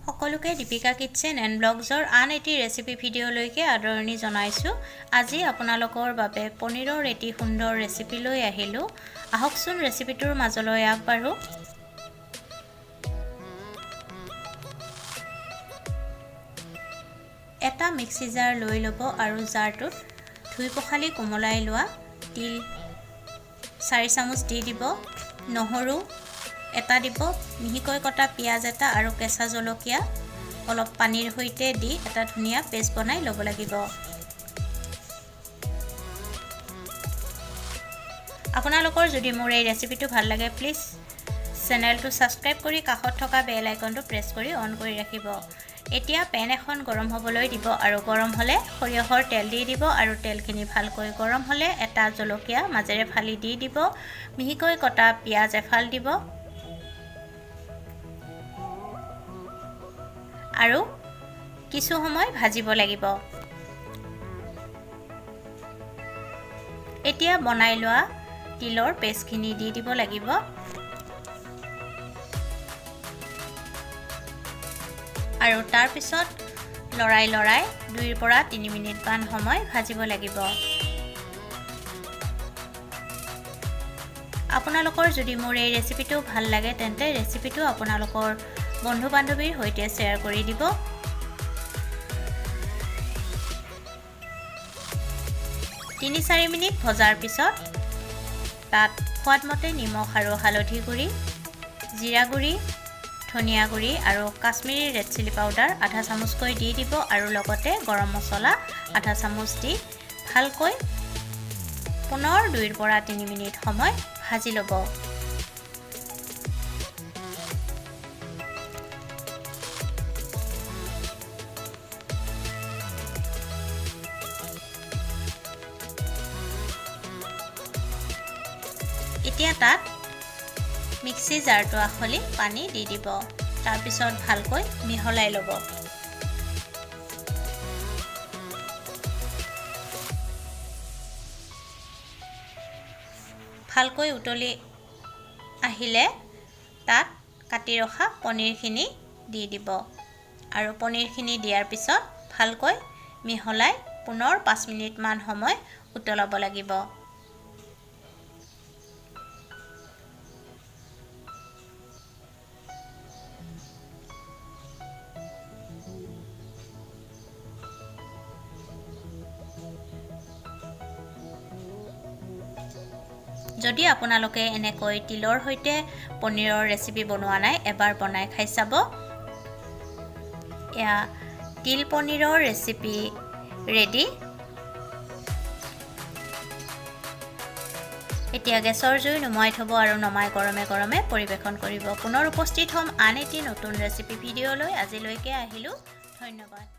সকলোকে Deepika kitchen and ব্লগছৰ আন এটি ৰেচিপি ভিডিঅ'লৈকে আদৰণি জনাইছোঁ। আজি আপোনালোকৰ বাবে পনীৰৰ এটি সুন্দৰ ৰেচিপি লৈ আহিলোঁ। আহকচোন ৰেচিপিটোৰ মাজলৈ আগবাঢ়ো। এটা মিক্সি জাৰ লৈ ল'ব আৰু জাৰটোত ধুই পখালি কোমলাই লোৱা তিল 4 চামুচ দি দিব, নহৰু এটা দিব, মিহিকৈ কটা পিয়াজ এটা আৰু কেঁচা জলকীয়া অলপ পানীৰ সৈতে দি এটা ধুনীয়া পেষ্ট বনাই ল'ব লাগিব। আপোনালোকৰ যদি মোৰ এই ৰেচিপিটো ভাল লাগে প্লিজ চেনেলটো সাবস্ক্ৰাইব কৰি কাষত থকা বেল আইকনটো প্ৰেছ কৰি অন কৰি ৰাখিব। এতিয়া পেন এখন গৰম হ'বলৈ দিব আৰু গৰম হ'লে সৰিয়হৰ তেল দি দিব আৰু তেলখিনি ভালকৈ গৰম হ'লে এটা জলকীয়া মাজেৰে ফালি দি দিব, মিহিকৈ কটা পিয়াজ এফাল দিব আৰু কিছু সময় ভাজিব লাগিব। এতিয়া বনাই লোৱা তিলৰ পেষ্টখিনি দি দিব লাগিব আৰু তাৰ পিছত লৰাই 2 পৰা 3 মিনিট মান সময় ভাজিব লাগিব। আপোনালোকৰ যদি মোৰ এই ৰেচিপিটো ভাল লাগে তেন্তে ৰেচিপিটো আপোনালোকৰ বন্ধু বান্ধৱীৰ সৈতে শ্বেয়াৰ কৰি দিব। তিনি 4 মিনিট ভজাৰ পিছত তাত সোৱাদমতে নিমখ আৰু হালধি গুড়ি, জিৰা গুড়ি, ধনিয়া গুড়ি আৰু কাশ্মীৰী ৰেড চিলি পাউডাৰ আধা চামুচকৈ দি দিব আৰু লগতে গৰম মছলা আধা চামুচ দি ভালকৈ পুনৰ 2 পৰা 3 মিনিট সময় ভাজি ল'ব। এতিয়া তাত মিক্সি জাৰটো আখলি পানী দি দিব, তাৰ পিছত ভালকৈ মিহলাই ল'ব। ভালকৈ উতলি আহিলে তাত কাটি ৰখা পনীৰখিনি দি দিব আৰু পনীৰখিনি দিয়াৰ পিছত ভালকৈ মিহলাই পুনৰ 5 মিনিট মান সময় উতলাব লাগিব। যদি আপোনালোকে এনেকৈ তিলৰ সৈতে পনীৰৰ ৰেচিপি বনোৱা নাই এবাৰ বনাই খাই চাব। এয়া তিল পনীৰৰ ৰেচিপি ৰেডি। এতিয়া গেছৰ জুই নুমাই থ'ব আৰু নমাই গৰমে গৰমে পৰিৱেশন কৰিব। পুনৰ উপস্থিত হ'ম আন এটি নতুন ৰেচিপি ভিডিঅ'লৈ। আজিলৈকে আহিলোঁ, ধন্যবাদ।